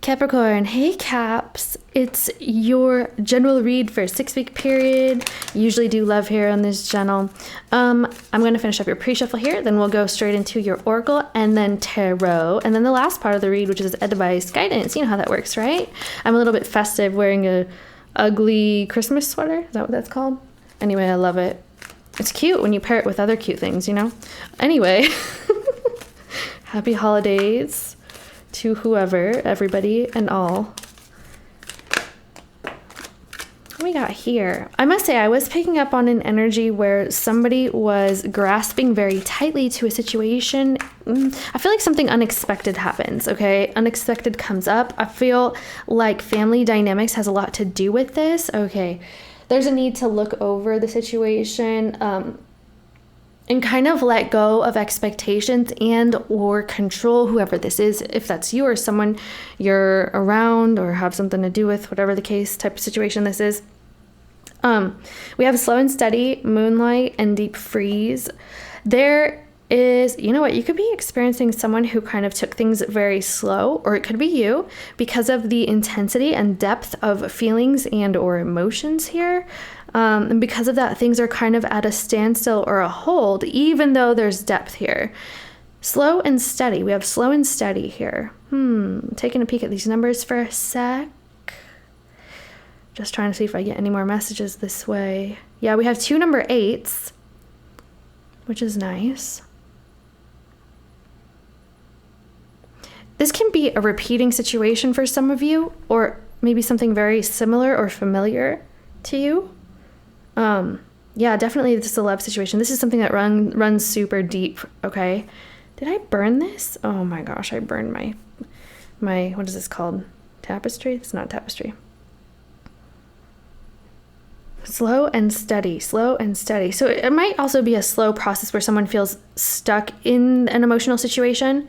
Capricorn, hey Caps, it's your general read for a 6-week period. Usually do love here on this channel. I'm going to finish up your pre-shuffle here, then we'll go straight into your oracle and then tarot, and then the last part of the read, which is advice, guidance. You know how that works, right? I'm a little bit festive wearing a ugly Christmas sweater. Is that what that's called? Anyway, I love it. It's cute when you pair it with other cute things, you know? Anyway, happy holidays to whoever, everybody, and all. What we got here? I must say, I was picking up on an energy where somebody was grasping very tightly to a situation. I feel like something unexpected happens, okay? Unexpected comes up. I feel like family dynamics has a lot to do with this. Okay, there's a need to look over the situation, and kind of let go of expectations and or control whoever this is, if that's you or someone you're around or have something to do with, whatever the case, type of situation this is. We have slow and steady, moonlight, and deep freeze. There is, you know what, you could be experiencing someone who kind of took things very slow, or it could be you, because of the intensity and depth of feelings and or emotions here. And because of that, things are kind of at a standstill or a hold, even though there's depth here. Slow and steady. We have slow and steady here. Taking a peek at these numbers for a sec. Just trying to see if I get any more messages this way. Yeah, we have 2 number 8s, which is nice. This can be a repeating situation for some of you, or maybe something very similar or familiar to you. Yeah, definitely this is a love situation. This is something that runs super deep, okay? Did I burn this? Oh my gosh, I burned my, what is this called? Tapestry? It's not tapestry. Slow and steady, slow and steady. So it might also be a slow process where someone feels stuck in an emotional situation.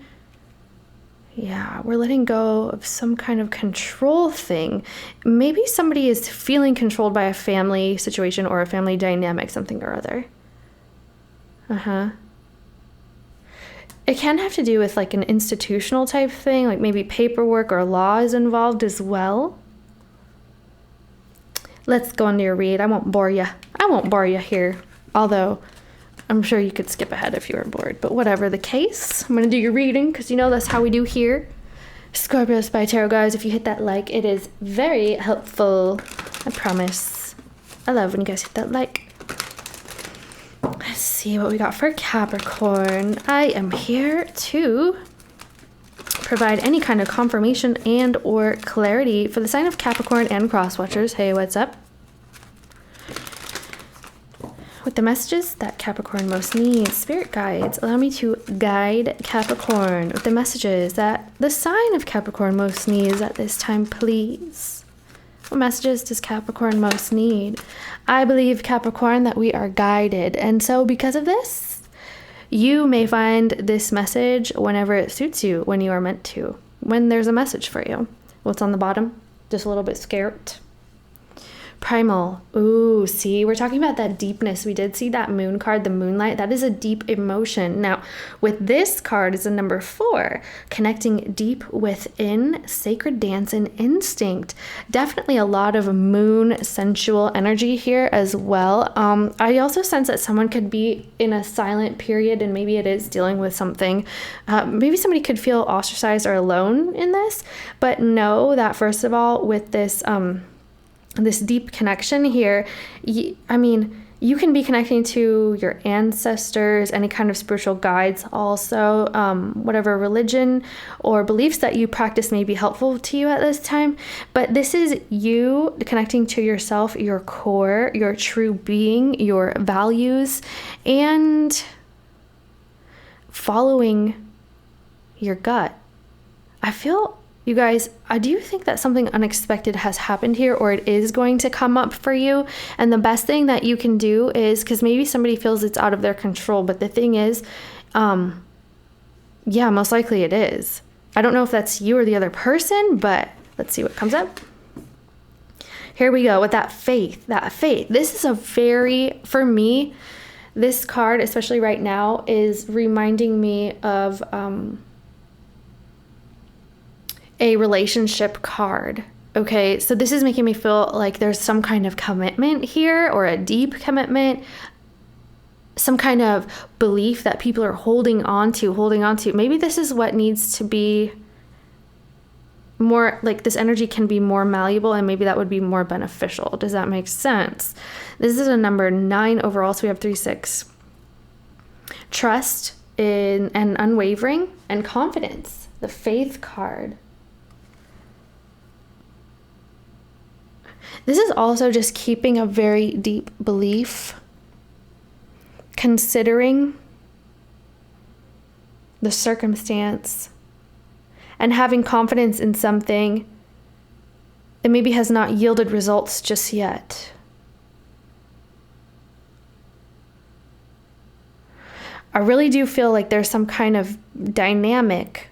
Yeah, we're letting go of some kind of control thing. Maybe somebody is feeling controlled by a family situation or a family dynamic, something or other. It can have to do with like an institutional type thing, like maybe paperwork or law is involved as well. Let's go into your read. I won't bore you. I won't bore you here, although I'm sure you could skip ahead if you were bored, but whatever the case, I'm going to do your reading because you know that's how we do here. Scorpio Spy Tarot, guys, if you hit that like, it is very helpful. I promise. I love when you guys hit that like. Let's see what we got for Capricorn. I am here to provide any kind of confirmation and or clarity for the sign of Capricorn and cross-watchers. Hey, what's up? With the messages that Capricorn most needs, spirit guides, allow me to guide Capricorn with the messages that the sign of Capricorn most needs at this time, please. What messages does Capricorn most need? I believe, Capricorn, that we are guided, and so because of this, you may find this message whenever it suits you, when you are meant to, when there's a message for you. What's on the bottom? Just a little bit scared. Primal. Ooh, see, we're talking about that deepness. We did see that moon card, the moonlight. That is a deep emotion. Now, with this card is a number 4, connecting deep within, sacred dance and instinct. Definitely a lot of moon sensual energy here as well. I also sense that someone could be in a silent period, and maybe it is dealing with something. Maybe somebody could feel ostracized or alone in this, but know that first of all, with this deep connection here, I mean, you can be connecting to your ancestors, any kind of spiritual guides also, whatever religion or beliefs that you practice may be helpful to you at this time. But this is you connecting to yourself, your core, your true being, your values, and following your gut. I feel, you guys, I do think that something unexpected has happened here, or it is going to come up for you. And the best thing that you can do is, because maybe somebody feels it's out of their control, but the thing is, yeah, most likely it is. I don't know if that's you or the other person, but let's see what comes up. Here we go with that faith, This is a very, for me, this card, especially right now, is reminding me of, a relationship card. Okay, so this is making me feel like there's some kind of commitment here, or a deep commitment, some kind of belief that people are holding on to. Maybe this is what needs to be more, like this energy can be more malleable, and maybe that would be more beneficial. Does that make sense? This is a number 9 overall, so we have 3, 6. Trust in and unwavering, and confidence, the faith card. This is also just keeping a very deep belief, considering the circumstance, and having confidence in something that maybe has not yielded results just yet. I really do feel like there's some kind of dynamic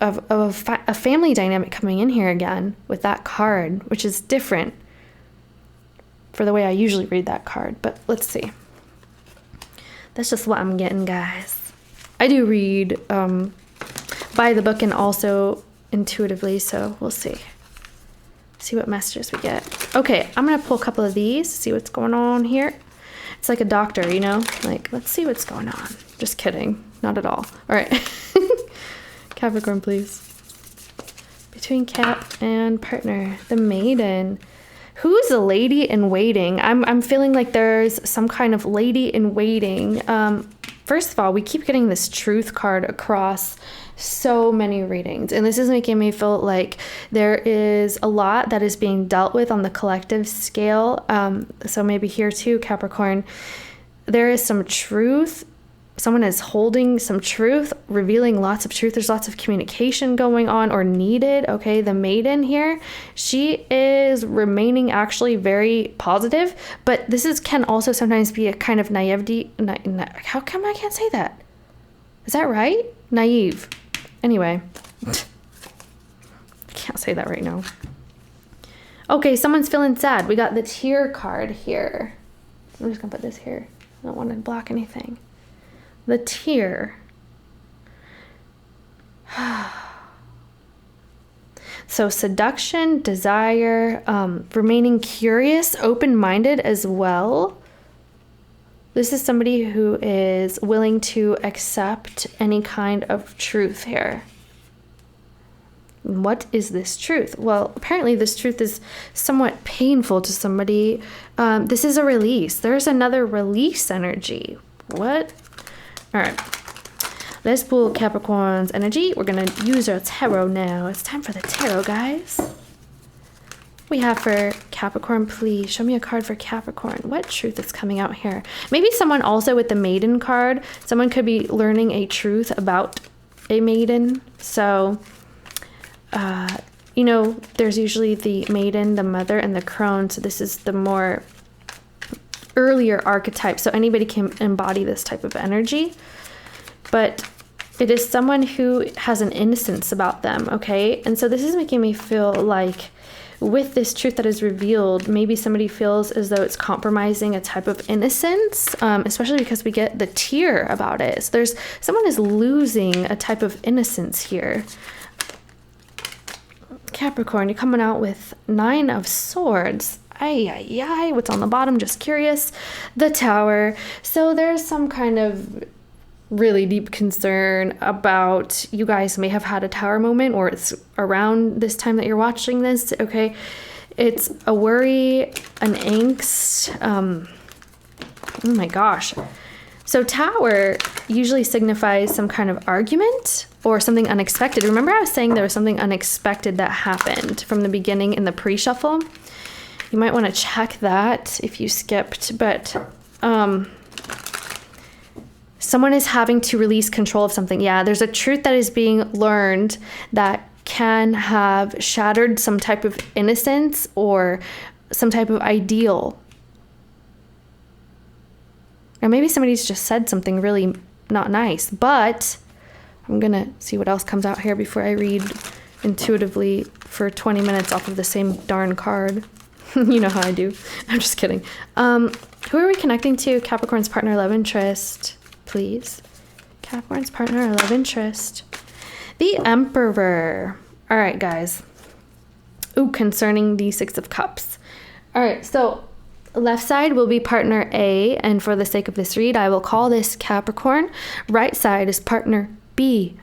of a family dynamic coming in here again with that card, which is different for the way I usually read that card. But let's see. That's just what I'm getting, guys. I do read by the book and also intuitively, so we'll see. See what messages we get. Okay, I'm gonna pull a couple of these, see what's going on here. It's like a doctor, you know? Like, let's see what's going on. Just kidding. Not at all. All right. Capricorn, please. Between Cap and partner, the Maiden. Who's a lady in waiting? I'm feeling like there's some kind of lady in waiting. First of all, we keep getting this truth card across so many readings, and this is making me feel like there is a lot that is being dealt with on the collective scale. So maybe here too, Capricorn, there is some truth. Someone is holding some truth, revealing lots of truth. There's lots of communication going on or needed. Okay, the Maiden here, she is remaining actually very positive, but this can also sometimes be a kind of naivety. How come I can't say that? Is that right? Naive. Anyway, I can't say that right now. Okay, someone's feeling sad. We got the tear card here. I'm just gonna put this here. I don't want to block anything. The tear. So seduction, desire, remaining curious, open-minded as well. This is somebody who is willing to accept any kind of truth here. What is this truth? Well, apparently this truth is somewhat painful to somebody. This is a release. There's another release energy. What? All right, let's pull Capricorn's energy. We're gonna use our tarot now. It's time for the tarot, guys. We have for Capricorn, please show me a card for Capricorn. What truth is coming out here? Maybe someone also with the Maiden card. Someone could be learning a truth about a maiden. So, you know, there's usually the Maiden, the Mother, and the Crone. So this is the more earlier archetype, so anybody can embody this type of energy, but it is someone who has an innocence about them. Okay, and so this is making me feel like with this truth that is revealed, maybe somebody feels as though it's compromising a type of innocence, especially because we get the tear about it. So someone is losing a type of innocence here. Capricorn, you're coming out with 9 of Swords. Ay, what's on the bottom? Just curious. The Tower. So there's some kind of really deep concern about, you guys may have had a tower moment, or it's around this time that you're watching this. Okay, it's a worry, an angst. Oh my gosh. So Tower usually signifies some kind of argument or something unexpected. Remember I was saying there was something unexpected that happened from the beginning in the pre-shuffle? You might want to check that if you skipped, but someone is having to release control of something. Yeah, there's a truth that is being learned that can have shattered some type of innocence or some type of ideal. Or maybe somebody's just said something really not nice, but I'm going to see what else comes out here before I read intuitively for 20 minutes off of the same darn card. You know how I do. I'm just kidding. Who are we connecting to? Capricorn's partner, love interest, please. Capricorn's partner, love interest. The Emperor. All right, guys. Ooh, concerning the Six of Cups. All right, so left side will be partner A, and for the sake of this read, I will call this Capricorn. Right side is partner B.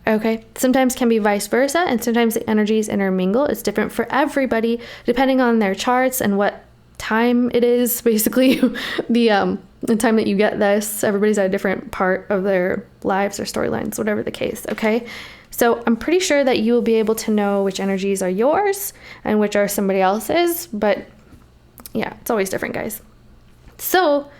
Okay, sometimes can be vice versa, and sometimes the energies intermingle. It's different for everybody depending on their charts and what time it is. Basically, the time that you get this, everybody's at a different part of their lives or storylines, whatever the case. Okay, so I'm pretty sure that you will be able to know which energies are yours and which are somebody else's, but yeah, it's always different, guys. So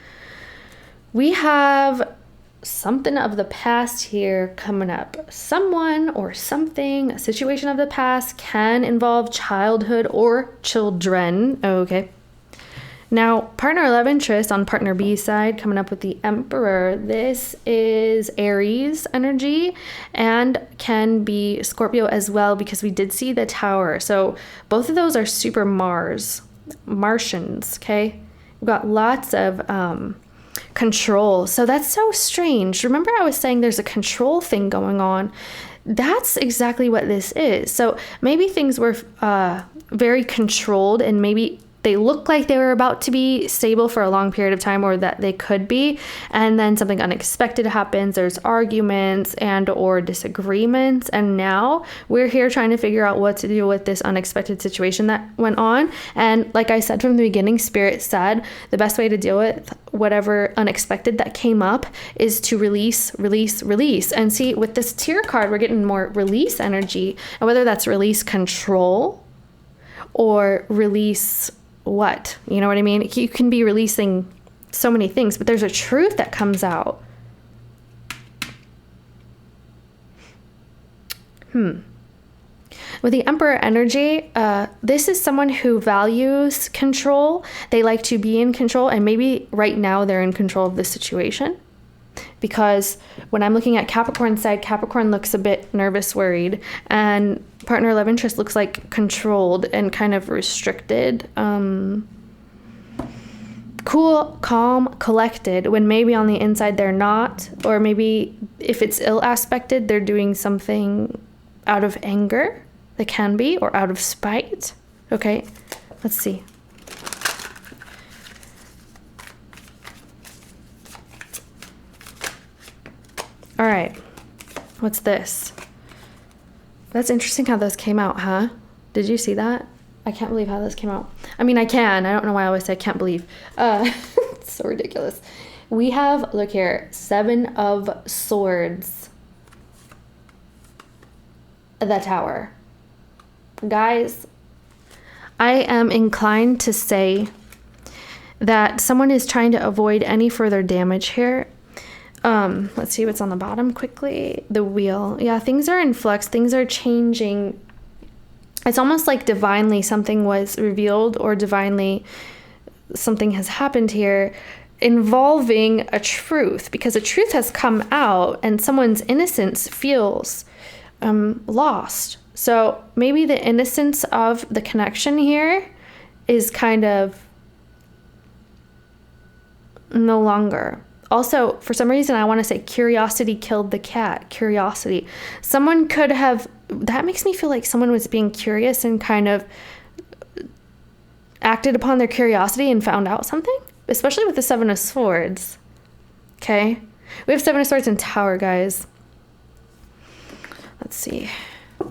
we have something of the past here coming up. Someone or something, a situation of the past can involve childhood or children. Okay. Now, partner love interest on partner B side coming up with the Emperor. This is Aries energy and can be Scorpio as well, because we did see the Tower. So both of those are super Martians. Okay. We've got lots of control. So that's so strange. Remember I was saying there's a control thing going on. That's exactly what this is. So maybe things were very controlled, and maybe they look like they were about to be stable for a long period of time, or that they could be, and then something unexpected happens. There's arguments and or disagreements, and now we're here trying to figure out what to do with this unexpected situation that went on. And like I said from the beginning, Spirit said the best way to deal with whatever unexpected that came up is to release. And see, with this Tear card, we're getting more release energy, and whether that's release control or release what, you know what I mean? You can be releasing so many things, but there's a truth that comes out. With the Emperor energy, this is someone who values control. They like to be in control, and maybe right now they're in control of the situation. Because when I'm looking at Capricorn side, Capricorn looks a bit nervous, worried, and partner love interest looks like controlled and kind of restricted. Cool, calm, collected, when maybe on the inside they're not, or maybe if it's ill aspected, they're doing something out of anger, that can be, or out of spite. Okay, let's see. All right, what's this? That's interesting how those came out, huh? Did you see that? I can't believe how those came out. I mean, I can. I don't know why I always say I can't believe. It's so ridiculous. We have, look here, 7 of Swords. The Tower. Guys, I am inclined to say that someone is trying to avoid any further damage here. Let's see what's on the bottom quickly. The Wheel. Yeah, things are in flux. Things are changing. It's almost like divinely something was revealed, or divinely something has happened here involving a truth, because a truth has come out and someone's innocence feels lost. So maybe the innocence of the connection here is kind of no longer. Also, for some reason, I want to say curiosity killed the cat. Curiosity. Someone could have... That makes me feel like someone was being curious and kind of acted upon their curiosity and found out something. Especially with the 7 of Swords. Okay? We have 7 of Swords and Tower, guys. Let's see.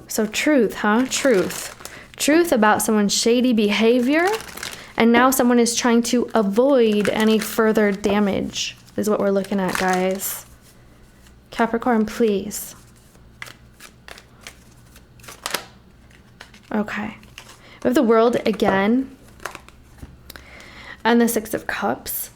So truth, huh? Truth. Truth about someone's shady behavior. And now someone is trying to avoid any further damage. Is what we're looking at, guys. Capricorn, please. Okay. We have the World again. And the 6 of Cups.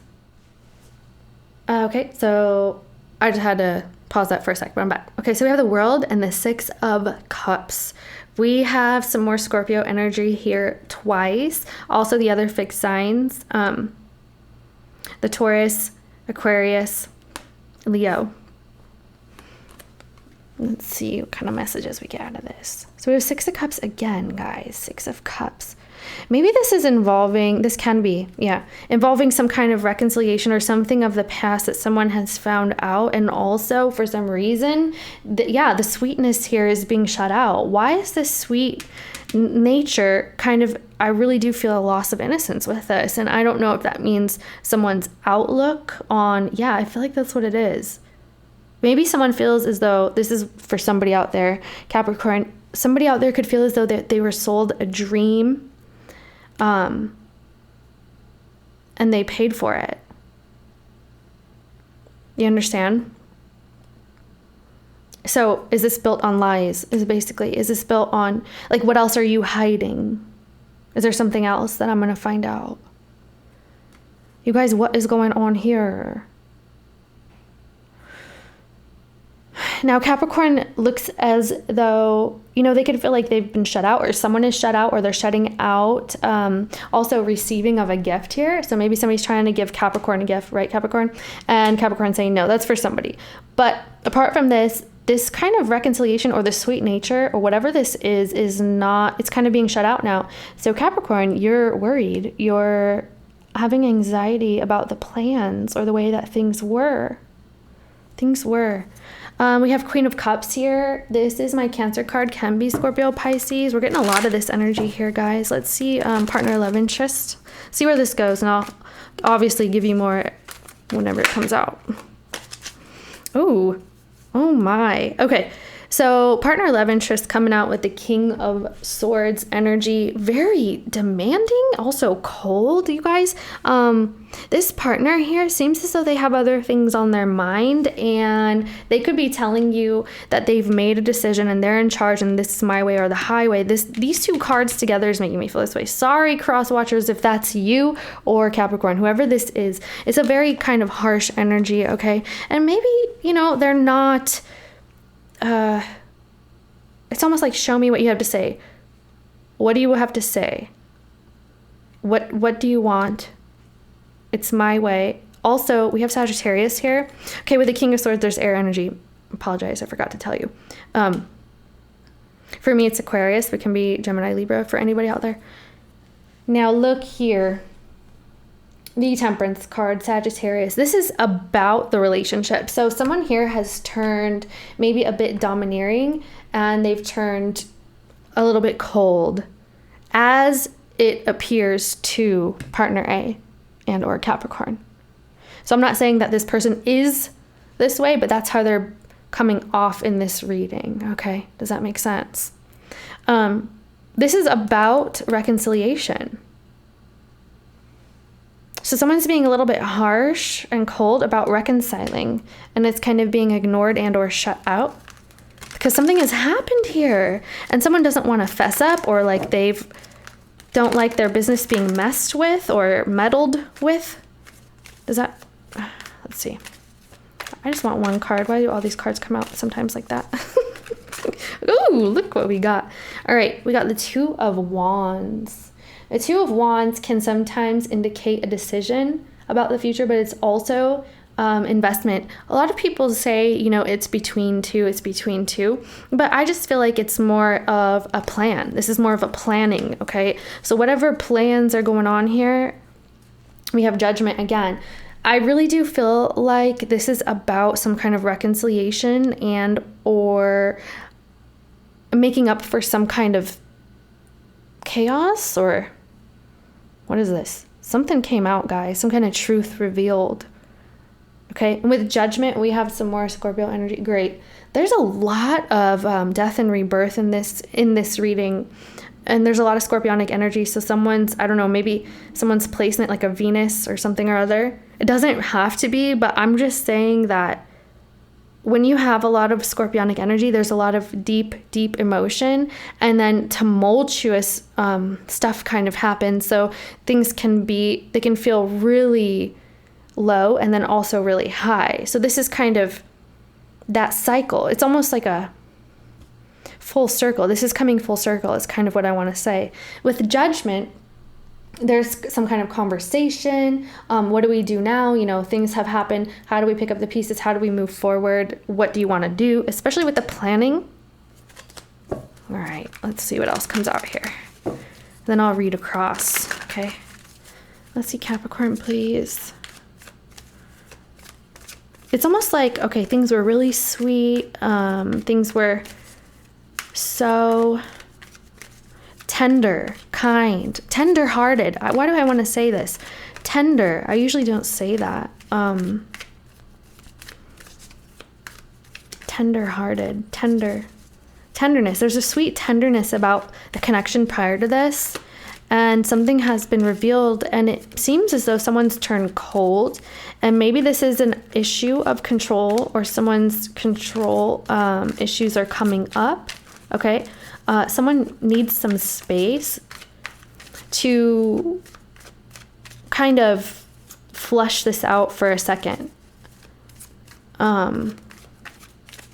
Okay, so I just had to pause that for a sec, but I'm back. Okay, so we have the World and the 6 of Cups. We have some more Scorpio energy here twice. Also the other fixed signs. The Taurus, Aquarius, Leo. Let's see what kind of messages we get out of this. So we have 6 of Cups again, guys. 6 of Cups. Maybe this is involving, this can be, yeah, involving some kind of reconciliation or something of the past that someone has found out. And also for some reason, the sweetness here is being shut out. Why is this sweet nature kind of, I really do feel a loss of innocence with this. And I don't know if that means someone's outlook on, yeah, I feel like that's what it is. Maybe someone feels as though, this is for somebody out there, Capricorn, somebody out there could feel as though they were sold a dream, and they paid for it. You understand? So is this built on lies? Is this built on, like, what else are you hiding? Is there something else that I'm going to find out? You guys, what is going on here? Now, Capricorn looks as though, you know, they could feel like they've been shut out, or someone is shut out, or they're shutting out. Also receiving of a gift here. So maybe somebody's trying to give Capricorn a gift, right, Capricorn? And Capricorn saying, no, that's for somebody. But apart from this kind of reconciliation or the sweet nature or whatever this is not, it's kind of being shut out now. So Capricorn, you're worried. You're having anxiety about the plans or the way that things were. We have Queen of Cups here. This is my Cancer card. Can be Scorpio, Pisces. We're getting a lot of this energy here, guys. Let's see partner, love, interest. See where this goes, and I'll obviously give you more whenever it comes out. Oh my. Okay. So partner, love, interest coming out with the King of Swords energy. Very demanding, also cold, you guys. This partner here seems as though they have other things on their mind, and they could be telling you that they've made a decision and they're in charge and this is my way or the highway. These two cards together is making me feel this way. Sorry, cross watchers, if that's you or Capricorn, whoever this is. It's a very kind of harsh energy, okay? And maybe, you know, they're not... it's almost like, show me what you have to say. What do you have to say? What do you want? It's my way. Also, we have Sagittarius here. Okay, with the King of Swords, there's air energy. Apologize, I forgot to tell you. For me, it's Aquarius, but it can be Gemini, Libra for anybody out there. Now look here. The Temperance card, Sagittarius. This is about the relationship. So someone here has turned maybe a bit domineering, and they've turned a little bit cold, as it appears to partner A and or Capricorn. So I'm not saying that this person is this way, but that's how they're coming off in this reading. Okay, does that make sense? This is about reconciliation. So someone's being a little bit harsh and cold about reconciling, and it's kind of being ignored and or shut out because something has happened here, and someone doesn't want to fess up, or like don't like their business being messed with or meddled with. Does that, let's see. I just want one card. Why do all these cards come out sometimes like that? Ooh, look what we got. All right, we got the Two of Wands. The Two of Wands can sometimes indicate a decision about the future, but it's also investment. A lot of people say, you know, it's between two, but I just feel like it's more of a plan. This is more of a planning, okay? So whatever plans are going on here, we have Judgment again. I really do feel like this is about some kind of reconciliation and or making up for some kind of chaos, or what is this? Something came out, guys. Some kind of truth revealed. Okay, and with Judgment, we have some more Scorpio energy. Great. There's a lot of death and rebirth in this reading, and there's a lot of Scorpionic energy. So someone's, I don't know, maybe someone's placement like a Venus or something or other. It doesn't have to be, but I'm just saying that when you have a lot of Scorpionic energy, there's a lot of deep emotion, and then tumultuous stuff kind of happens. So things they can feel really low and then also really high. So this is kind of that cycle. It's almost like a full circle. This is coming full circle is kind of what I want to say. With Judgment, there's some kind of conversation. What do we do now? You know, things have happened. How do we pick up the pieces? How do we move forward? What do you want to do? Especially with the planning. All right, let's see what else comes out here. Then I'll read across, okay? Let's see, Capricorn, please. It's almost like, okay, things were really sweet. Things were so tender, kind, tender-hearted. Why do I want to say this? Tender. I usually don't say that. Tender-hearted, tenderness. There's a sweet tenderness about the connection prior to this, and something has been revealed, and it seems as though someone's turned cold, and maybe this is an issue of control, or someone's control issues are coming up. Okay, someone needs some space to kind of flush this out for a second.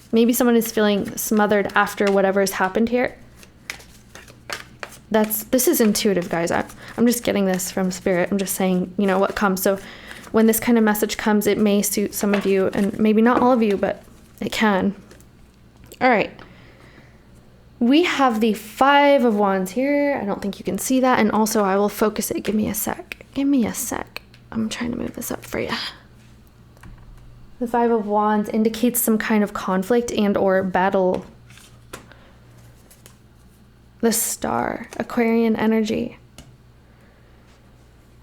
Maybe someone is feeling smothered after whatever has happened here. This is intuitive, guys. I'm just getting this from spirit. I'm just saying, you know, what comes. So when this kind of message comes, it may suit some of you, and maybe not all of you, but it can. All right. We have the Five of Wands here. I don't think you can see that. And also, I will focus it. Give me a sec. Give me a sec. I'm trying to move this up for you. The Five of Wands indicates some kind of conflict and or battle. The Star, Aquarian energy.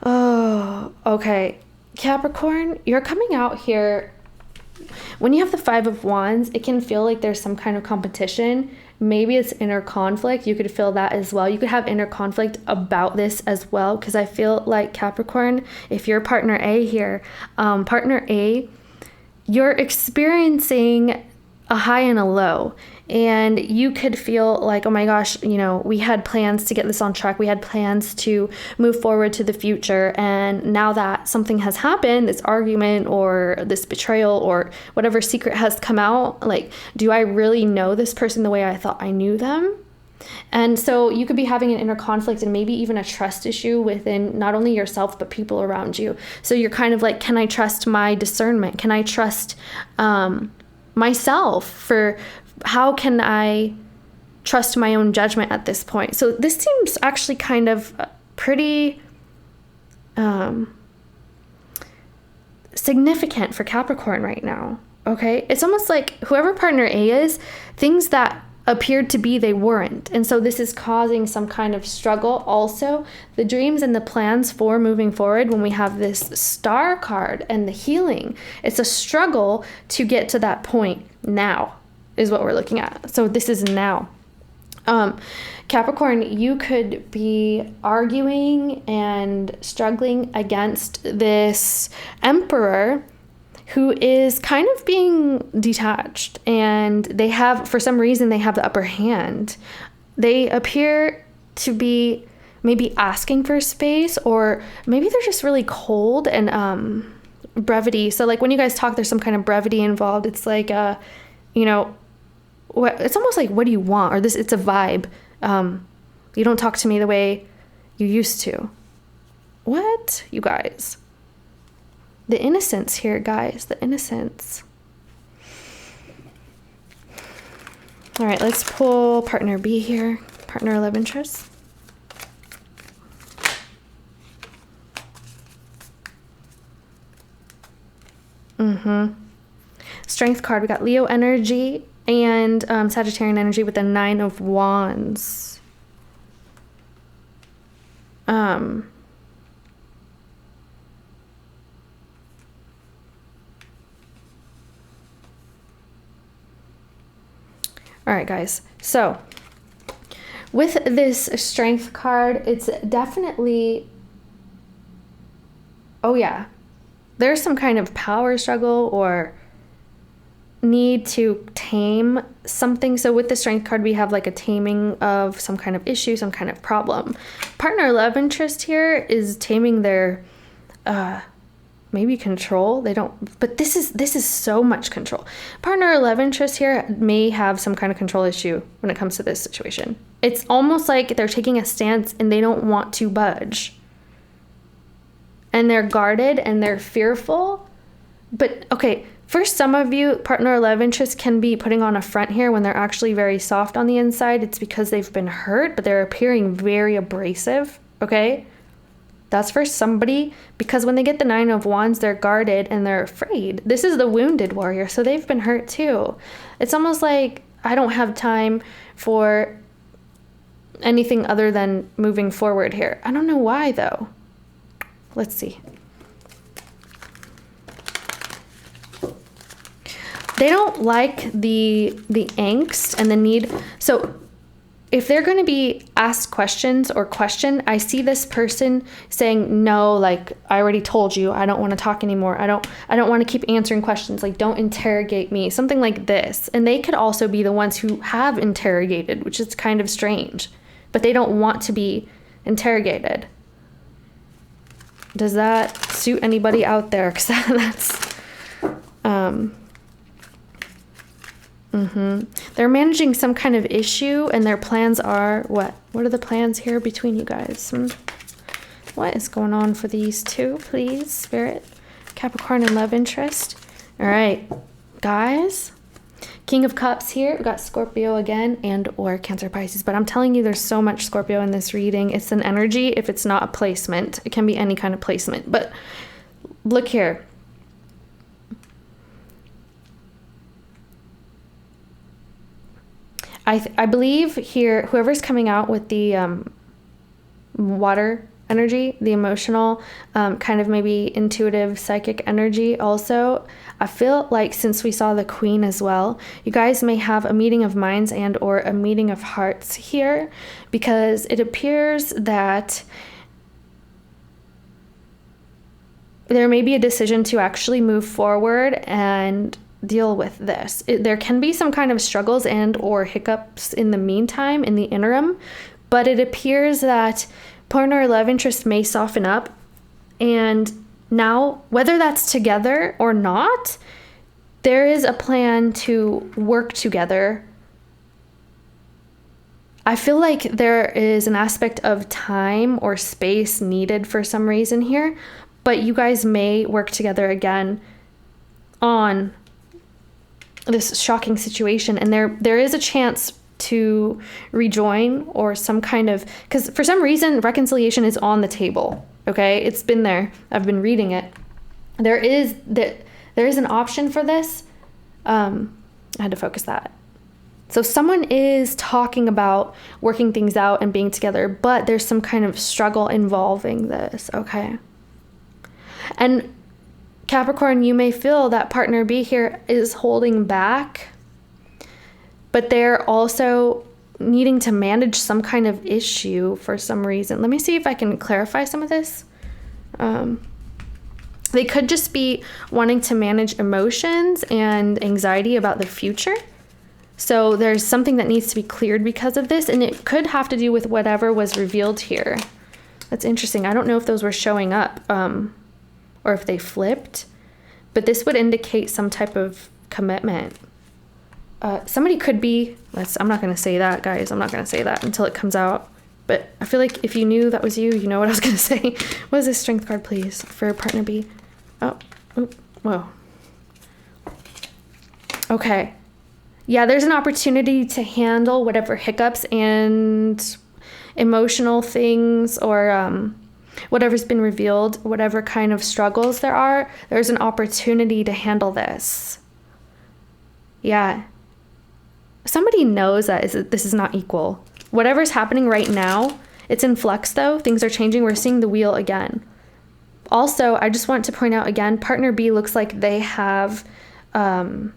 Oh, okay. Capricorn, you're coming out here. When you have the Five of Wands, it can feel like there's some kind of competition. Maybe it's inner conflict. You could feel that as well. You could have inner conflict about this as well, because I feel like Capricorn, if you're partner A here, partner A, you're experiencing a high and a low, and you could feel like, oh my gosh, you know, we had plans to get this on track. We had plans to move forward to the future. And now that something has happened, this argument or this betrayal or whatever secret has come out, like, do I really know this person the way I thought I knew them? And so you could be having an inner conflict and maybe even a trust issue within not only yourself, but people around you. So you're kind of like, can I trust my discernment? Can I trust myself? For how can I trust my own judgment at this point? So this seems actually kind of pretty significant for Capricorn right now. Okay. It's almost like whoever partner A is, things that appeared to be, they weren't. And so this is causing some kind of struggle. Also, the dreams and the plans for moving forward, when we have this Star card and the healing, it's a struggle to get to that point now is what we're looking at. So this is now. Capricorn, you could be arguing and struggling against this Emperor who is kind of being detached, and they have, for some reason, they have the upper hand. They appear to be maybe asking for space, or maybe they're just really cold and brevity. So like when you guys talk, there's some kind of brevity involved. It's like, you know, it's almost like, what do you want? Or this, it's a vibe. You don't talk to me the way you used to. What? You guys. The innocence here, guys. The innocence. All right, let's pull partner B here. Partner of love interest. Strength card. We got Leo energy and Sagittarian energy with the Nine of Wands. All right, guys. So with this strength card, it's definitely, oh yeah, there's some kind of power struggle or need to tame something. So with the strength card, we have like a taming of some kind of issue, some kind of problem. Partner love interest here is taming their maybe control. They don't, but this is so much control. Partner love interest here may have some kind of control issue when it comes to this situation. It's almost like they're taking a stance and they don't want to budge. And they're guarded and they're fearful. But okay, For some of you, partner or love interest can be putting on a front here when they're actually very soft on the inside. It's because they've been hurt, but they're appearing very abrasive, okay? That's for somebody, because when they get the Nine of Wands, they're guarded and they're afraid. This is the wounded warrior, so they've been hurt too. It's almost like I don't have time for anything other than moving forward here. I don't know why though. Let's see. They don't like the angst and the need. So if they're going to be asked questions or questioned, I see this person saying, no, like, I already told you, I don't want to talk anymore. I don't want to keep answering questions. Like, don't interrogate me, something like this. And they could also be the ones who have interrogated, which is kind of strange, but they don't want to be interrogated. Does that suit anybody out there? Because that's, they're managing some kind of issue, and their plans are what? What are the plans here between you guys? What is going on for these two, please, Spirit? Capricorn and love interest. All right, guys. King of Cups here. We got Scorpio again, and or Cancer, Pisces. But I'm telling you, there's so much Scorpio in this reading. It's an energy. If it's not a placement, it can be any kind of placement. But look here. I believe here, whoever's coming out with the water energy, the emotional, kind of maybe intuitive, psychic energy also, I feel like since we saw the Queen as well, you guys may have a meeting of minds and or a meeting of hearts here, because it appears that there may be a decision to actually move forward and deal with this. There can be some kind of struggles and or hiccups in the meantime, in the interim, but it appears that partner or love interest may soften up, and now, whether that's together or not, there is a plan to work together. I feel like there is an aspect of time or space needed for some reason here, but you guys may work together again on this shocking situation, and there is a chance to rejoin or some kind of, because for some reason reconciliation is on the table. Okay, it's been there. I've been reading it. There is an option for this. I had to focus that. So someone is talking about working things out and being together, but there's some kind of struggle involving this. Okay, and Capricorn, you may feel that partner B here is holding back, but they're also needing to manage some kind of issue for some reason. Let me see if I can clarify some of this. They could just be wanting to manage emotions and anxiety about the future. So there's something that needs to be cleared because of this, and it could have to do with whatever was revealed here. That's interesting. I don't know if those were showing up. Or if they flipped, but this would indicate some type of commitment. Somebody could be, I'm not going to say that, guys. I'm not going to say that until it comes out. But I feel like if you knew that was you, you know what I was going to say. What is this strength card, please, for partner B? Oh, whoa. Okay. Yeah, there's an opportunity to handle whatever hiccups and emotional things or whatever's been revealed, whatever kind of struggles there are, there's an opportunity to handle this. Yeah. Somebody knows that this is not equal. Whatever's happening right now, it's in flux though. Things are changing. We're seeing the wheel again. Also, I just want to point out again, partner B looks like they have the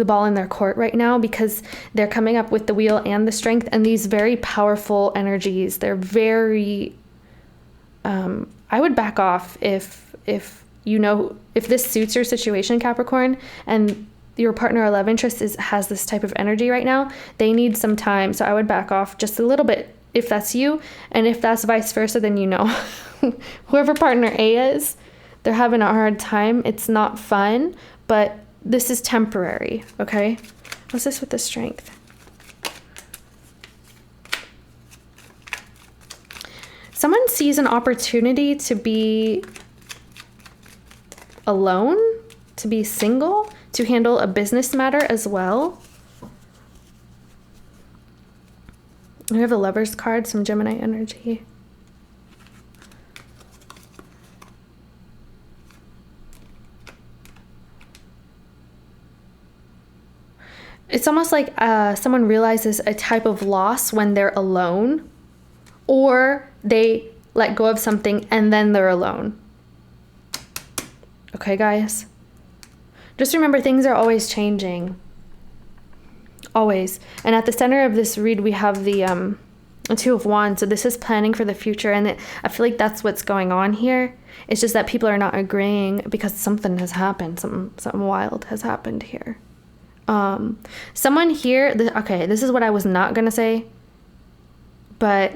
ball in their court right now, because they're coming up with the wheel and the strength and these very powerful energies. They're very... I would back off if this suits your situation, Capricorn, and your partner or love interest has this type of energy right now. They need some time, so I would back off just a little bit if that's you, and if that's vice versa, then whoever partner A is, they're having a hard time. It's not fun, but this is temporary. Okay, what's this with the strength? Someone sees an opportunity to be alone to be single, to handle a business matter as well. We have a Lover's card, some Gemini energy. It's almost like someone realizes a type of loss when they're alone, or they let go of something and then they're alone. Okay, guys? Just remember, things are always changing. Always. And at the center of this read, we have the Two of Wands. So this is planning for the future. And I feel like that's what's going on here. It's just that people are not agreeing because something has happened. Something wild has happened here. Someone here, okay, this is what I was not going to say, but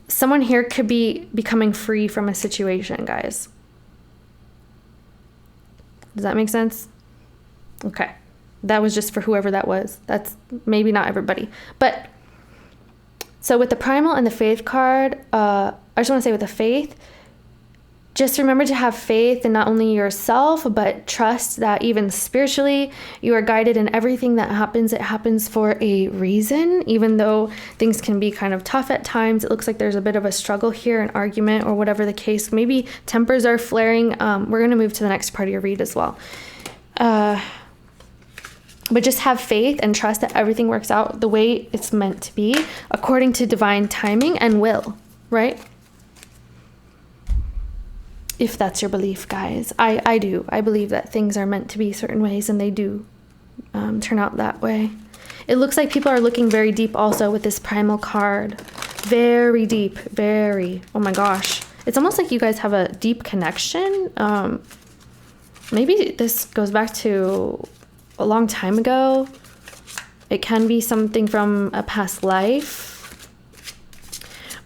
someone here could be becoming free from a situation, guys. Does that make sense? Okay. That was just for whoever that was. That's maybe not everybody. But so with the Primal and the Faith card, I just want to say with the Faith, just remember to have faith in not only yourself, but trust that even spiritually, you are guided in everything that happens. It happens for a reason, even though things can be kind of tough at times. It looks like there's a bit of a struggle here, an argument, or whatever the case. Maybe tempers are flaring. We're going to move to the next part of your read as well. But just have faith and trust that everything works out the way it's meant to be, according to divine timing and will, right? If that's your belief, guys. I do. I believe that things are meant to be certain ways, and they do turn out that way. It looks like people are looking very deep also with this Primal card. Very deep. Very. Oh my gosh. It's almost like you guys have a deep connection. Maybe this goes back to a long time ago. It can be something from a past life,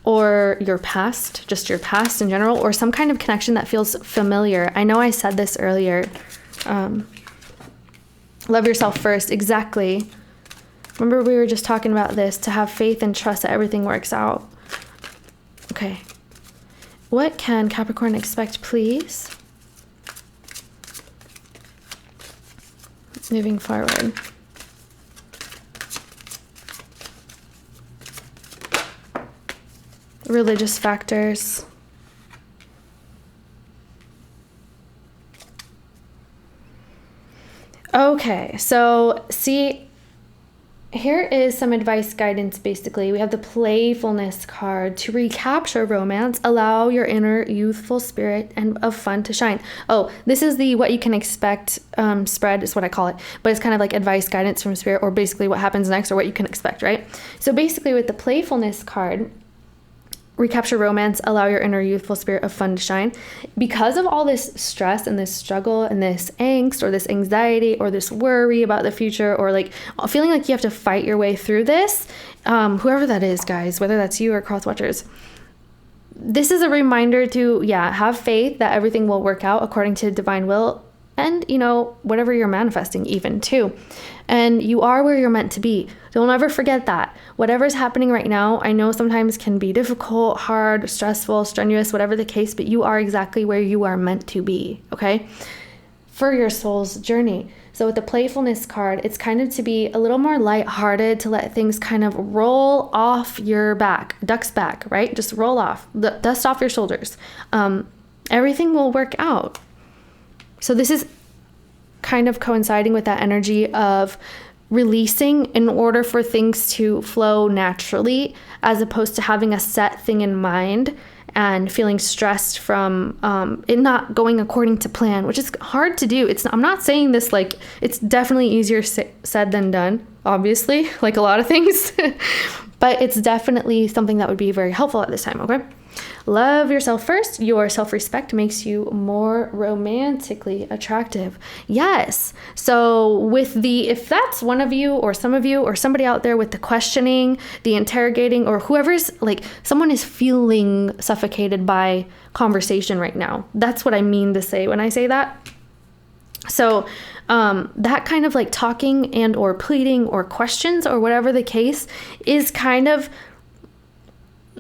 or your past, just your past in general, or some kind of connection that feels familiar. I know I said this earlier. Love yourself first. Exactly. Remember, we were just talking about this, to have faith and trust that everything works out. Okay. What can Capricorn expect, please? Moving forward. Religious factors. Okay, so see, here is some advice, guidance, basically. We have the playfulness card. To recapture romance, allow your inner youthful spirit and of fun to shine. Oh, this is the what you can expect spread is what I call it. But it's kind of like advice, guidance from spirit, or basically what happens next or what you can expect, right? So basically with the playfulness card, recapture romance, allow your inner youthful spirit of fun to shine. Because of all this stress and this struggle and this angst or this anxiety or this worry about the future, or like feeling like you have to fight your way through this, whoever that is, guys, whether that's you or cross watchers, this is a reminder to, have faith that everything will work out according to divine will, and, whatever you're manifesting even too. And you are where you're meant to be. Don't ever forget that. Whatever's happening right now, I know sometimes can be difficult, hard, stressful, strenuous, whatever the case, but you are exactly where you are meant to be, okay? For your soul's journey. So with the playfulness card, it's kind of to be a little more lighthearted, to let things kind of roll off your back, duck's back, right? Just roll off, dust off your shoulders. Everything will work out. So this is kind of coinciding with that energy of releasing in order for things to flow naturally, as opposed to having a set thing in mind and feeling stressed from it not going according to plan, which is hard to do. I'm not saying this like, it's definitely easier said than done, obviously, like a lot of things, but it's definitely something that would be very helpful at this time, okay? Love yourself first. Your self-respect makes you more romantically attractive. Yes. So if that's one of you or some of you or somebody out there with the questioning, the interrogating, or whoever's like, someone is feeling suffocated by conversation right now. That's what I mean to say when I say that. So that kind of like talking and or pleading or questions or whatever the case is kind of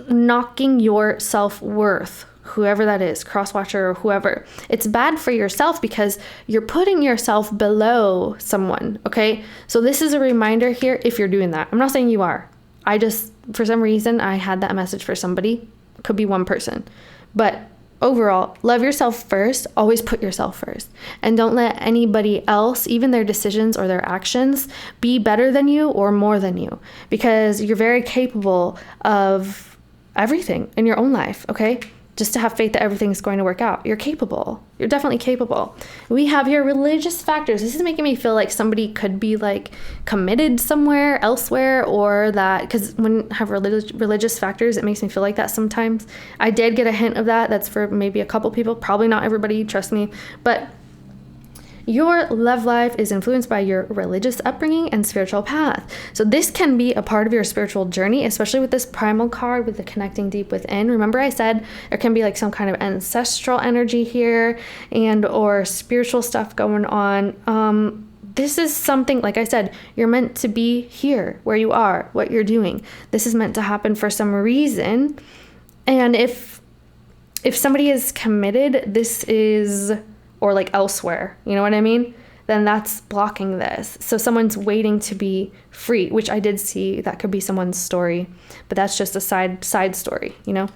knocking your self-worth. whoever that is, cross watcher or whoever. It's bad for yourself because you're putting yourself below someone, okay? So this is a reminder here if you're doing that. I'm not saying you are. I just, for some reason, I had that message for somebody. Could be one person. But overall, love yourself first. Always put yourself first. And don't let anybody else, even their decisions or their actions, be better than you or more than you. Because you're very capable of everything in your own life, okay? Just to have faith that everything's going to work out. You're capable. You're definitely capable. We have here religious factors. This is making me feel like somebody could be like committed somewhere elsewhere, or that, because when I have religious factors, it makes me feel like that sometimes. I did get a hint of that. That's for maybe a couple people, probably not everybody, trust me. But your love life is influenced by your religious upbringing and spiritual path. So this can be a part of your spiritual journey, especially with this primal card with the connecting deep within. Remember I said there can be like some kind of ancestral energy here and or spiritual stuff going on. This is something, like I said, you're meant to be here where you are, what you're doing. This is meant to happen for some reason. And if somebody is committed, this is, or like elsewhere, you know what I mean? Then that's blocking this. So someone's waiting to be free, which I did see that could be someone's story, but that's just a side story, you know?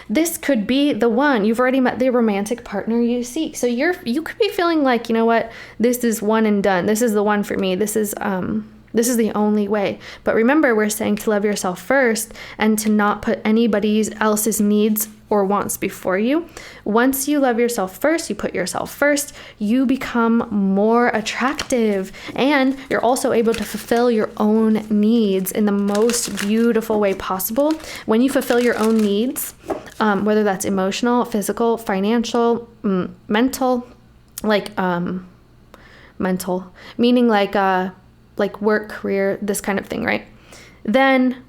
This could be the one. You've already met the romantic partner you seek. So you could be feeling like, you know what? This is one and done. This is the one for me. This is the only way. But remember, we're saying to love yourself first and to not put anybody else's needs or wants before you. Once you love yourself first, you put yourself first, you become more attractive, and you're also able to fulfill your own needs in the most beautiful way possible. When you fulfill your own needs, whether that's emotional, physical, financial, mental, like mental, meaning like work, career, this kind of thing, right? Then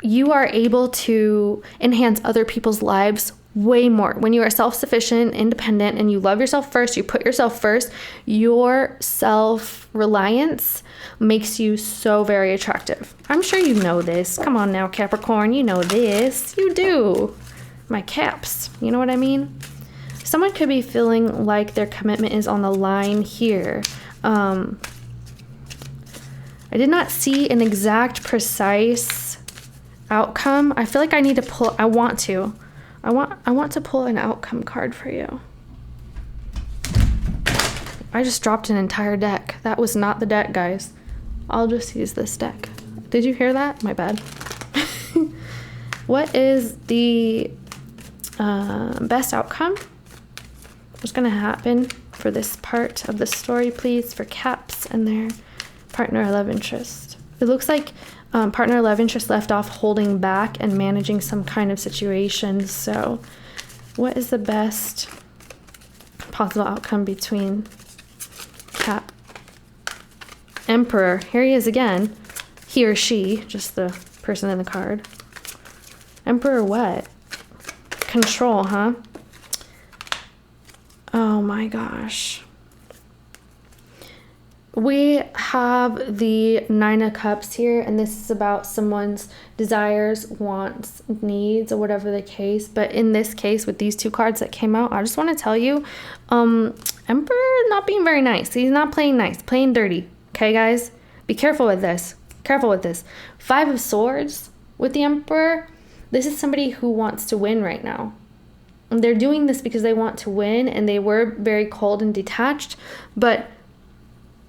you are able to enhance other people's lives way more. When you are self-sufficient, independent, and you love yourself first, you put yourself first, your self-reliance makes you so very attractive. I'm sure you know this. Come on now, Capricorn, you know this. You do. My caps, you know what I mean? Someone could be feeling like their commitment is on the line here. I did not see an exact precise outcome. I feel like I need to pull, I want to pull an outcome card for you. I just dropped an entire deck. That was not the deck, guys. I'll just use this deck. Did you hear that? My bad. What is the best outcome? What's going to happen for this part of the story, please, for Caps and their partner or love interest? It looks like partner or love interest left off holding back and managing some kind of situation. So what is the best possible outcome between Cap? Emperor. Here he is again. He or she, just the person in the card. Emperor what? Control, huh? Oh my gosh. We have the Nine of Cups here, and this is about someone's desires, wants, needs, or whatever the case. But in this case, with these two cards that came out, I just want to tell you, Emperor not being very nice. He's not playing nice, playing dirty. Okay, guys? Be careful with this. Careful with this. Five of Swords with the Emperor. This is somebody who wants to win right now. And they're doing this because they want to win, and they were very cold and detached, but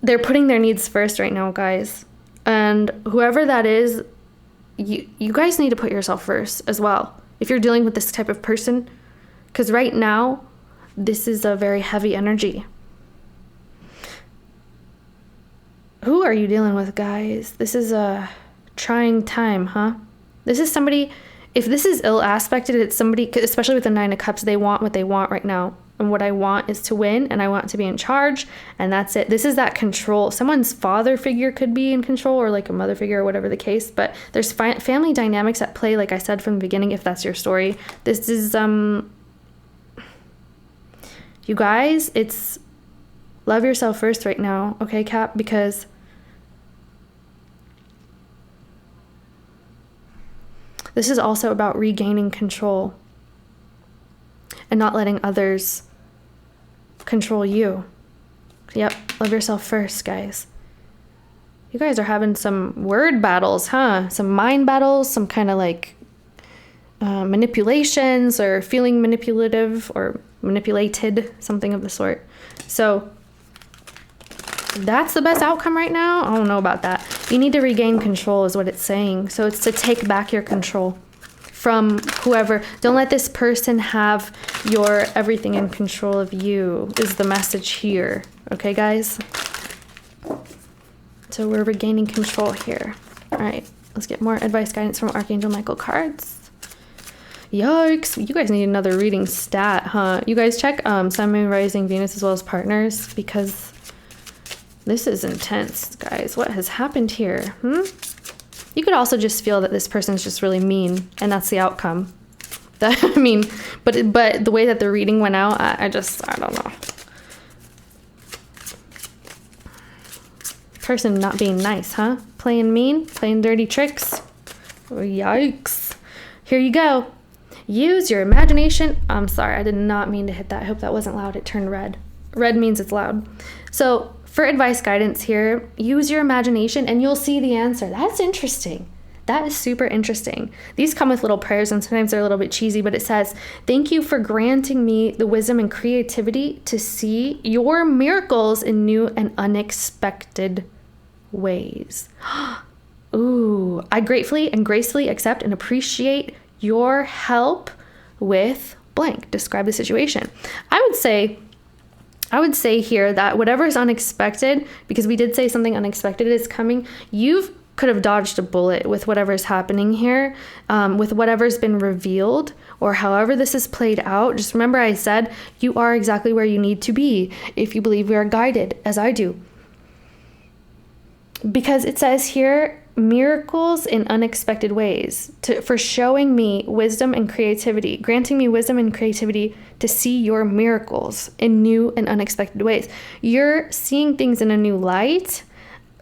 they're putting their needs first right now, guys. And whoever that is, you guys need to put yourself first as well if you're dealing with this type of person, because right now this is a very heavy energy. Who are you dealing with, guys? This is a trying time, huh? This is somebody, if this is ill aspected, it's somebody, especially with the Nine of Cups, they want what they want right now. And what I want is to win, and I want to be in charge, and that's it. This is that control. Someone's father figure could be in control, or like a mother figure, or whatever the case, but there's family dynamics at play, like I said from the beginning, if that's your story. This is, you guys, it's love yourself first right now, okay, Cap? Because this is also about regaining control. and not letting others control you. Yep, love yourself first, guys. You guys are having some word battles, huh? Some mind battles, some kind of like manipulations, or feeling manipulative or manipulated, something of the sort. So that's the best outcome right now. I don't know about that. You need to regain control is what it's saying. So it's to take back your control from whoever. Don't let this person have your everything in control of you is the message here. Okay, guys? So we're regaining control here. All right, let's get more advice guidance from Archangel Michael cards. Yikes, you guys need another reading stat, huh? You guys check Sun, Moon, Rising, Venus, as well as partners, because this is intense, guys. What has happened here? You could also just feel that this person's just really mean, and that's the outcome. I mean, but the way that the reading went out, I don't know. Person not being nice, huh? Playing mean, playing dirty tricks. Oh, yikes. Here you go. Use your imagination. I'm sorry, I did not mean to hit that. I hope that wasn't loud. It turned red. Red means it's loud. So for advice guidance here, use your imagination and you'll see the answer. That's interesting. That is super interesting. These come with little prayers and sometimes they're a little bit cheesy, but it says, thank you for granting me the wisdom and creativity to see your miracles in new and unexpected ways. Ooh, I gratefully and gracefully accept and appreciate your help with blank. Describe the situation. I would say here that whatever is unexpected, because we did say something unexpected is coming, you could have dodged a bullet with whatever's happening here, with whatever's been revealed, or however this is played out. Just remember I said you are exactly where you need to be if you believe we are guided, as I do. Because it says here, miracles in unexpected ways, for showing me wisdom and creativity, granting me wisdom and creativity to see your miracles in new and unexpected ways. You're seeing things in a new light,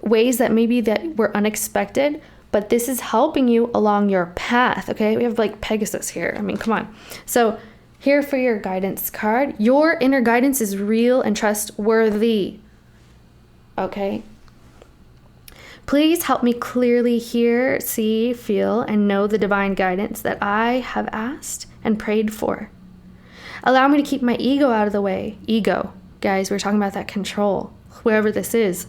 ways that maybe that were unexpected, but this is helping you along your path. Okay, we have like Pegasus here. I mean, come on. So here for your guidance card, your inner guidance is real and trustworthy. Okay. Please help me clearly hear, see, feel, and know the divine guidance that I have asked and prayed for. Allow me to keep my ego out of the way. Ego, guys, we're talking about that control, whoever this is.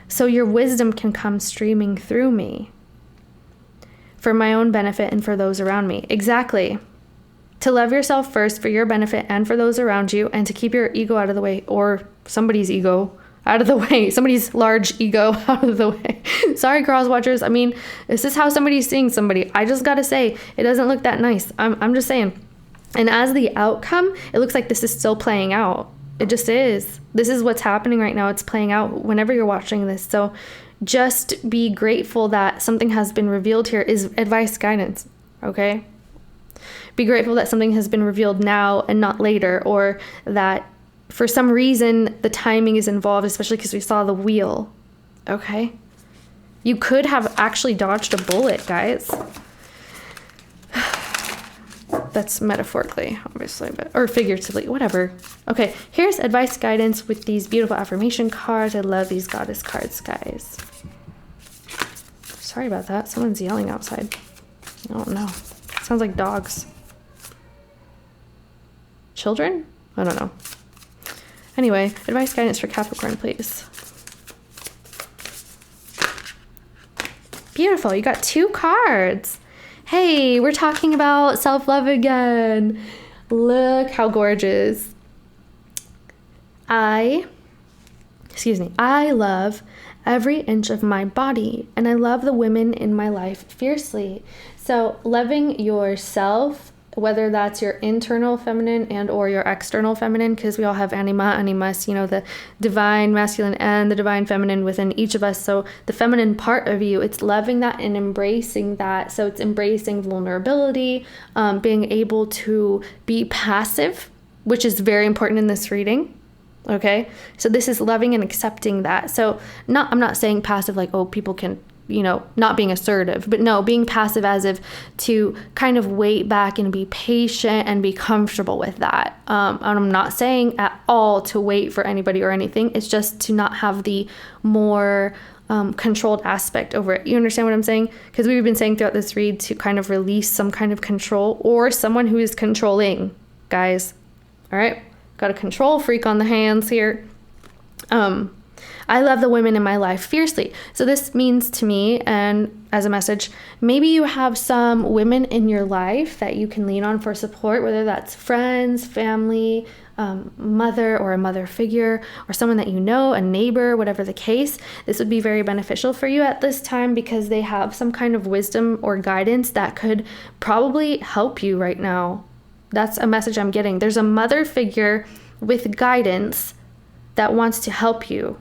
So your wisdom can come streaming through me for my own benefit and for those around me. Exactly. To love yourself first for your benefit and for those around you, and to keep your ego out of the way, or somebody's ego out of the way, somebody's large ego out of the way. Sorry, cross watchers. I mean, this is how somebody's seeing somebody. I just gotta say, it doesn't look that nice. I'm just saying. And as the outcome, it looks like this is still playing out. It just is. This is what's happening right now. It's playing out whenever you're watching this. So just be grateful that something has been revealed here is advice guidance, okay? Be grateful that something has been revealed now and not later, or that for some reason the timing is involved, especially because we saw the wheel, okay? You could have actually dodged a bullet, guys. That's metaphorically, obviously, but or figuratively, whatever. Okay, here's advice guidance with these beautiful affirmation cards. I love these goddess cards, guys. Sorry about that. Someone's yelling outside. I don't know. Sounds like dogs. Children? I don't know. Anyway, advice guidance for Capricorn, please. Beautiful. You got 2 cards. Hey, we're talking about self-love again. Look how gorgeous. I love every inch of my body, and I love the women in my life fiercely. So loving yourself, whether that's your internal feminine and or your external feminine, because we all have anima, animus, you know, the divine masculine and the divine feminine within each of us. So the feminine part of you, it's loving that and embracing that. So it's embracing vulnerability, being able to be passive, which is very important in this reading. Okay, so this is loving and accepting that. So I'm not saying passive like, oh, people can, you know, not being assertive, but no, being passive as if to kind of wait back and be patient and be comfortable with that. And I'm not saying at all to wait for anybody or anything. It's just to not have the more controlled aspect over it. You understand what I'm saying? Because we've been saying throughout this read to kind of release some kind of control or someone who is controlling, guys. All right. Got a control freak on the hands here. I love the women in my life fiercely. So this means to me, and as a message, maybe you have some women in your life that you can lean on for support, whether that's friends, family, mother or a mother figure, or someone that you know, a neighbor, whatever the case. This would be very beneficial for you at this time because they have some kind of wisdom or guidance that could probably help you right now. That's a message I'm getting. There's a mother figure with guidance that wants to help you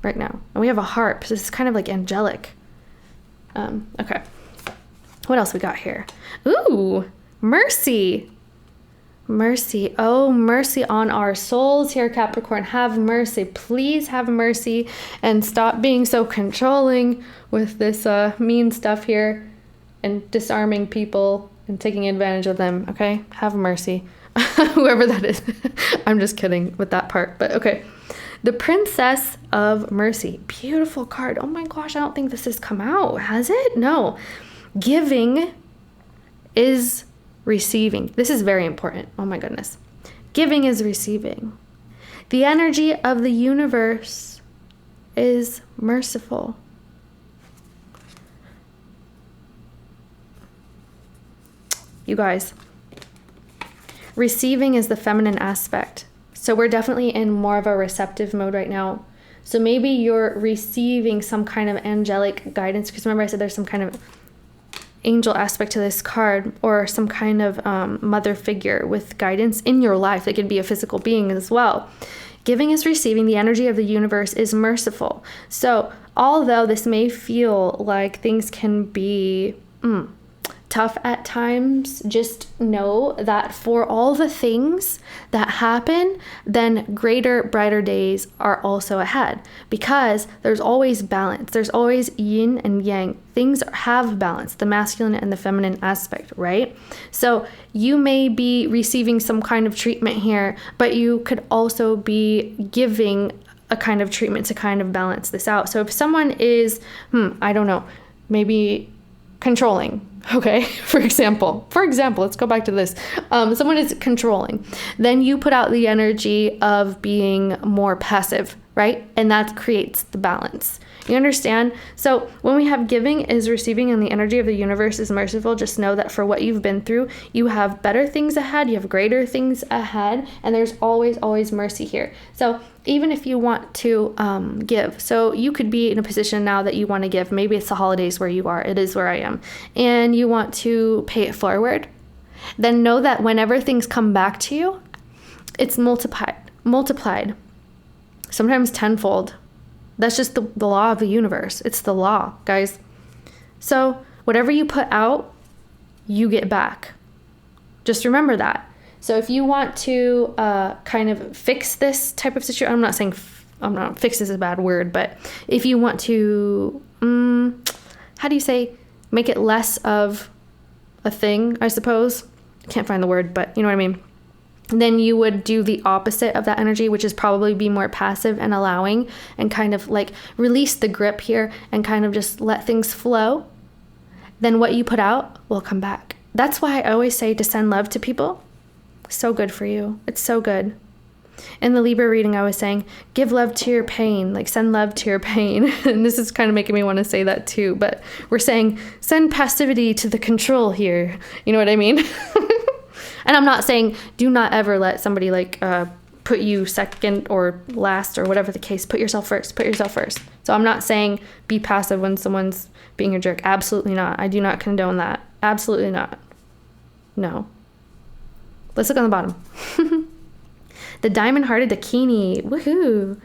right now. And we have a harp, so this is kind of like angelic. Okay. What else we got here? Ooh, mercy. Mercy. Oh, mercy on our souls here, Capricorn. Have mercy. Please have mercy and stop being so controlling with this mean stuff here and disarming people and taking advantage of them, okay? Have mercy. Whoever that is. I'm just kidding with that part, but okay. The Princess of Mercy. Beautiful card. Oh my gosh, I don't think this has come out. Has it? No. Giving is receiving. This is very important. Oh my goodness. Giving is receiving. The energy of the universe is merciful. You guys, receiving is the feminine aspect. So we're definitely in more of a receptive mode right now. So maybe you're receiving some kind of angelic guidance, because remember I said there's some kind of angel aspect to this card, or some kind of mother figure with guidance in your life. It could be a physical being as well. Giving is receiving. The energy of the universe is merciful. So although this may feel like things can be tough at times, just know that for all the things that happen, then greater, brighter days are also ahead, because there's always balance. There's always yin and yang. Things have balance, the masculine and the feminine aspect, right? So you may be receiving some kind of treatment here, but you could also be giving a kind of treatment to kind of balance this out. So if someone is, I don't know, maybe controlling, okay, for example, let's go back to this. Someone is controlling, then you put out the energy of being more passive, right? And that creates the balance. You understand? So when we have giving is receiving and the energy of the universe is merciful, just know that for what you've been through, you have better things ahead, you have greater things ahead, and there's always, always mercy here. So even if you want to give, so you could be in a position now that you want to give, maybe it's the holidays where you are, it is where I am, and you want to pay it forward, then know that whenever things come back to you, it's multiplied, sometimes tenfold. That's just the law of the universe. It's the law, guys. So whatever you put out, you get back. Just remember that. So if you want to kind of fix this type of situation, I'm not saying fix is a bad word, but if you want to, how do you say, make it less of a thing, I suppose. I can't find the word, but you know what I mean. Then you would do the opposite of that energy, which is probably be more passive and allowing and kind of like release the grip here and kind of just let things flow. Then what you put out will come back. That's why I always say to send love to people. So good for you. It's so good. In the Libra reading, I was saying, give love to your pain, like send love to your pain. And this is kind of making me want to say that too, but we're saying send passivity to the control here. You know what I mean? And I'm not saying do not ever let somebody like put you second or last or whatever the case. Put yourself first. Put yourself first. So I'm not saying be passive when someone's being a jerk. Absolutely not. I do not condone that. Absolutely not. No. Let's look on the bottom. The diamond-hearted Dakini. Woohoo.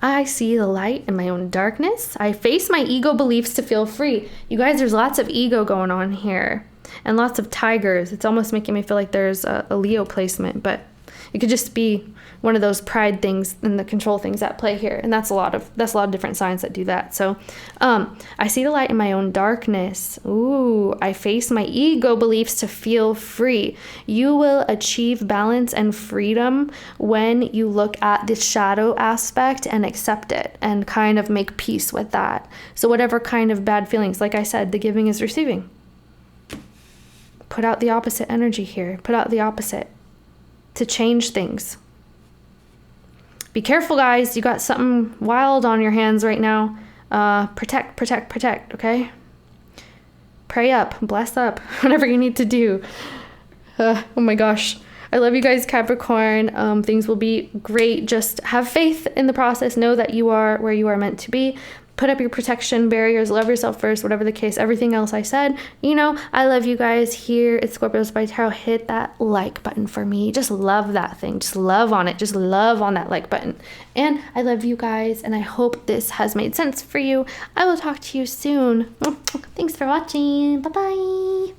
I see the light in my own darkness. I face my ego beliefs to feel free. You guys, there's lots of ego going on here. And lots of tigers. It's almost making me feel like there's a Leo placement, but It could just be one of those pride things and the control things at play here. And that's a lot of different signs that do that. So I see the light in my own darkness. Ooh, I face my ego beliefs to feel free. You will achieve balance and freedom when you look at the shadow aspect and accept it and kind of make peace with that. So whatever kind of bad feelings, like I said, the giving is receiving. Put out the opposite energy here. Put out the opposite to change things. Be careful, guys. You got something wild on your hands right now. Protect, protect, protect, okay? Pray up, bless up, whatever you need to do. Oh my gosh. I love you guys, Capricorn. Things will be great. Just have faith in the process. Know that you are where you are meant to be. Put up your protection barriers, love yourself first, whatever the case, everything else I said, you know, I love you guys here at Scorpio Spy Tarot. Hit that like button for me. Just love that thing. Just love on it. Just love on that like button. And I love you guys, and I hope this has made sense for you. I will talk to you soon. Thanks for watching. Bye-bye.